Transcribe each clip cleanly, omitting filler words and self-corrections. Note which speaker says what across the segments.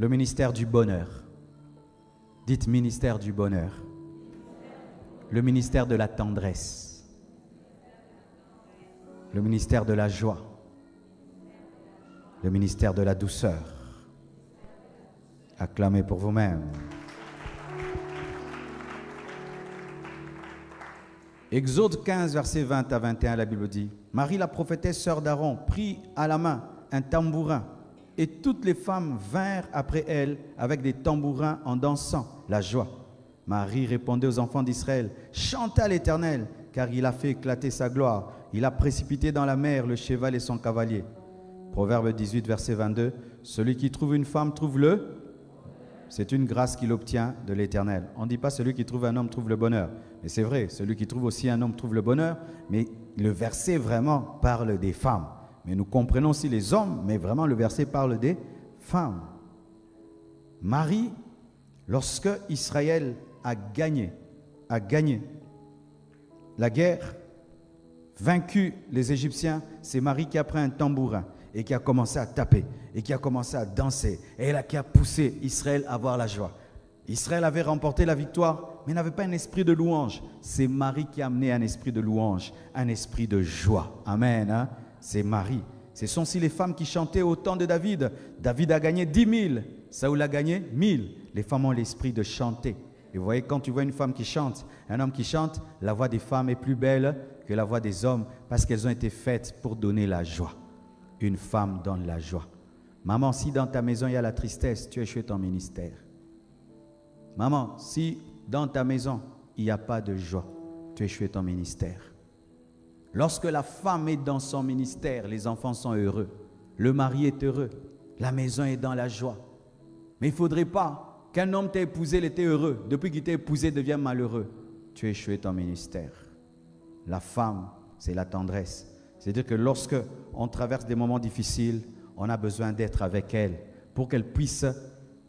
Speaker 1: Le ministère du bonheur. Dites ministère du bonheur. Le ministère de la tendresse. Le ministère de la joie. Le ministère de la douceur. Acclamez pour vous-même. Exode 15, versets 20 à 21, la Bible dit, Marie la prophétesse, sœur d'Aaron, prit à la main un tambourin, et toutes les femmes vinrent après elle avec des tambourins en dansant la joie. Marie répondait aux enfants d'Israël, chantez à l'Éternel, car il a fait éclater sa gloire. Il a précipité dans la mer le cheval et son cavalier. Proverbe 18, verset 22, celui qui trouve une femme trouve le... C'est une grâce qu'il obtient de l'Éternel. On ne dit pas celui qui trouve un homme trouve le bonheur. Mais c'est vrai, celui qui trouve aussi un homme trouve le bonheur. Mais le verset vraiment parle des femmes. Mais nous comprenons aussi les hommes, mais vraiment le verset parle des femmes. Marie, lorsque Israël a gagné la guerre, vaincu les Égyptiens, c'est Marie qui a pris un tambourin et qui a commencé à taper et qui a commencé à danser et qui a poussé Israël à avoir la joie. Israël avait remporté la victoire, mais n'avait pas un esprit de louange. C'est Marie qui a amené un esprit de louange, un esprit de joie. Amen. Hein? C'est Marie. Ce sont aussi les femmes qui chantaient au temps de David. David a gagné 10 000, Saoul a gagné 1000. Les femmes ont l'esprit de chanter. Et vous voyez, quand tu vois une femme qui chante, un homme qui chante, la voix des femmes est plus belle que la voix des hommes parce qu'elles ont été faites pour donner la joie. Une femme donne la joie. Maman, si dans ta maison il y a la tristesse, tu échoues ton ministère. Maman, si dans ta maison il n'y a pas de joie, tu échoues ton ministère. Lorsque la femme est dans son ministère, les enfants sont heureux. Le mari est heureux. La maison est dans la joie. Mais il ne faudrait pas qu'un homme t'ait épousé, il était heureux. Depuis qu'il t'a épousé, il devient malheureux. Tu as échoué ton ministère. La femme, c'est la tendresse. C'est-à-dire que lorsque on traverse des moments difficiles, on a besoin d'être avec elle pour qu'elle puisse,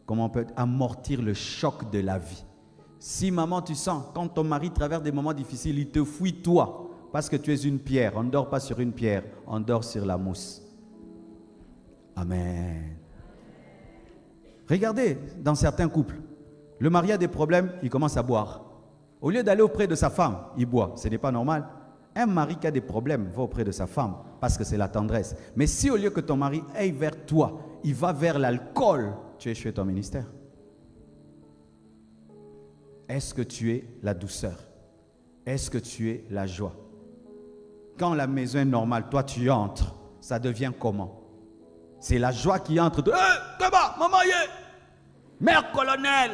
Speaker 1: comment on peut amortir le choc de la vie. Si maman, tu sens, quand ton mari traverse des moments difficiles, il te fuit toi, parce que tu es une pierre. On ne dort pas sur une pierre, on dort sur la mousse. Amen. Regardez, dans certains couples, le mari a des problèmes, il commence à boire. Au lieu d'aller auprès de sa femme, il boit. Ce n'est pas normal. Un mari qui a des problèmes va auprès de sa femme parce que c'est la tendresse. Mais si au lieu que ton mari aille vers toi, il va vers l'alcool, tu es échoué ton ministère. Est-ce que tu es la douceur? Est-ce que tu es la joie? Quand la maison est normale, toi tu entres, ça devient comment? C'est la joie qui entre. Comment? Maman, mère colonel.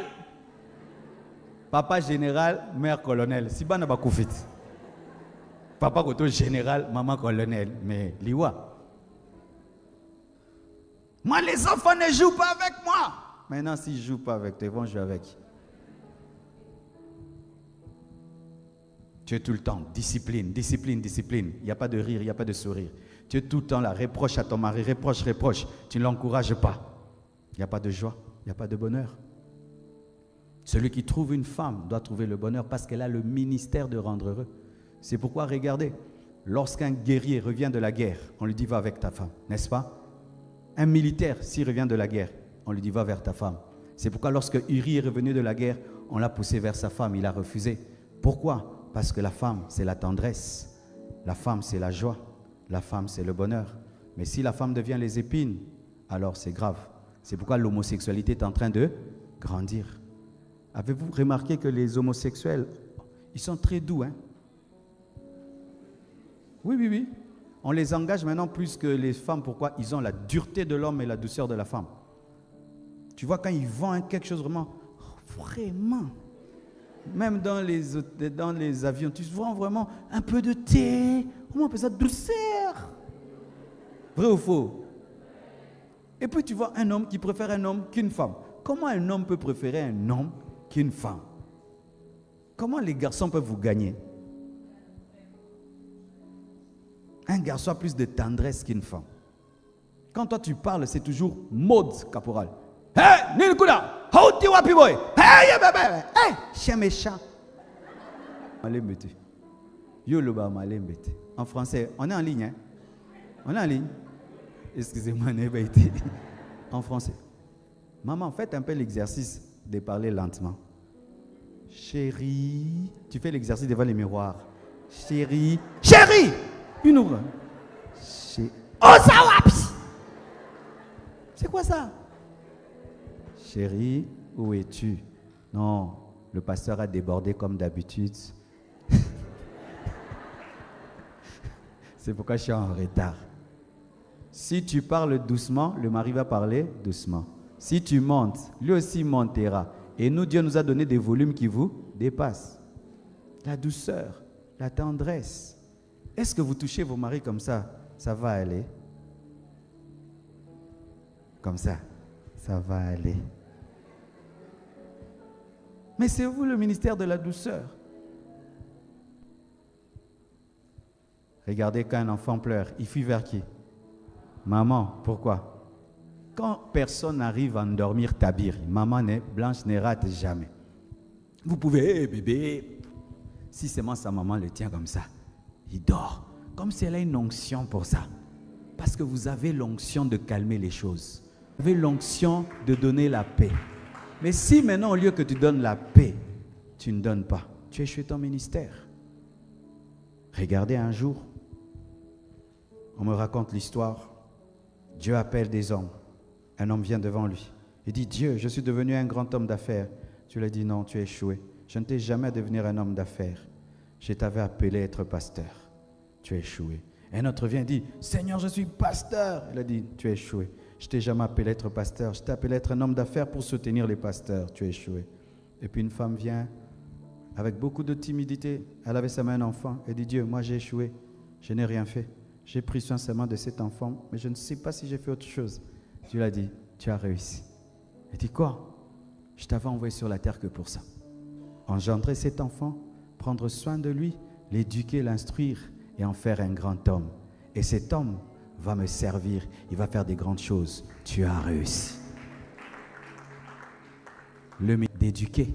Speaker 1: Papa général, mère colonel. Si ban n'a pas couvert. Papa koto général, maman colonel. Mais liwa. Moi, les enfants ne jouent pas avec moi. Maintenant, s'ils ne jouent pas avec toi, ils vont jouer avec. Tu es tout le temps, discipline, discipline, discipline. Il n'y a pas de rire, il n'y a pas de sourire. Tu es tout le temps là, reproche à ton mari, reproche, reproche. Tu ne l'encourages pas. Il n'y a pas de joie, il n'y a pas de bonheur. Celui qui trouve une femme doit trouver le bonheur parce qu'elle a le ministère de rendre heureux. C'est pourquoi, regardez, lorsqu'un guerrier revient de la guerre, on lui dit va avec ta femme, n'est-ce pas? Un militaire, s'il revient de la guerre, on lui dit va vers ta femme. C'est pourquoi lorsque Uri est revenu de la guerre, on l'a poussé vers sa femme, il a refusé. Pourquoi? Parce que la femme, c'est la tendresse. La femme, c'est la joie. La femme, c'est le bonheur. Mais si la femme devient les épines, alors c'est grave. C'est pourquoi l'homosexualité est en train de grandir. Avez-vous remarqué que les homosexuels, ils sont très doux, hein? Oui, oui, oui. On les engage maintenant plus que les femmes. Pourquoi? Ils ont la dureté de l'homme et la douceur de la femme. Tu vois, quand ils vendent quelque chose vraiment, même dans les avions, tu vois vraiment un peu de thé, comment on appelle ça, douceur. Vrai ou faux? Et puis tu vois un homme qui préfère un homme qu'une femme. Comment un homme peut préférer un homme qu'une femme? Comment les garçons peuvent vous gagner? Un garçon a plus de tendresse qu'une femme. Quand toi tu parles, c'est toujours mode caporal. Hey, Nilkuna, how do you boy? Hey, bébé, hey, chien méchant. En français, on est en ligne, hein? On est en ligne. Excusez-moi, en français. Maman, faites un peu l'exercice de parler lentement. Chérie, tu fais l'exercice devant les miroirs. Chérie, chérie, une ouvre. Osawapi. C'est quoi ça? Chérie, où es-tu? Non, le pasteur a débordé comme d'habitude. C'est pourquoi je suis en retard. Si tu parles doucement, le mari va parler doucement. Si tu montes, lui aussi montera. Et nous, Dieu nous a donné des volumes qui vous dépassent. La douceur, la tendresse. Est-ce que vous touchez vos maris comme ça? Ça va aller. Comme ça, ça va aller. Mais c'est vous le ministère de la douceur. Regardez quand un enfant pleure, il fuit vers qui? Maman, pourquoi? Quand personne n'arrive à endormir Tabir, maman blanche ne rate jamais. Vous pouvez, bébé, si seulement sa maman le tient comme ça, il dort. Comme si elle a une onction pour ça. Parce que vous avez l'onction de calmer les choses. Vous avez l'onction de donner la paix. Mais si maintenant, au lieu que tu donnes la paix, tu ne donnes pas, tu es chez ton ministère. Regardez un jour, on me raconte l'histoire. Dieu appelle des hommes. Un homme vient devant lui. Il dit, Dieu, je suis devenu un grand homme d'affaires. Tu lui as dit, non, tu as échoué. Je ne t'ai jamais devenir un homme d'affaires. Je t'avais appelé à être pasteur. Tu as échoué. Un autre vient et dit, Seigneur, je suis pasteur. Il a dit, tu as échoué. Je ne t'ai jamais appelé à être pasteur. Je t'ai appelé à être un homme d'affaires pour soutenir les pasteurs. Tu as échoué. Et puis une femme vient avec beaucoup de timidité. Elle avait sa main un enfant. Elle dit, Dieu, moi j'ai échoué. Je n'ai rien fait. J'ai pris soin seulement de cet enfant, mais je ne sais pas si j'ai fait autre chose. Dieu l'a dit, tu as réussi. Elle dit, quoi? Je t'avais envoyé sur la terre que pour ça. Engendrer cet enfant, prendre soin de lui, l'éduquer, l'instruire et en faire un grand homme. Et cet homme va me servir, il va faire des grandes choses. Tu as réussi. Le d'éduquer,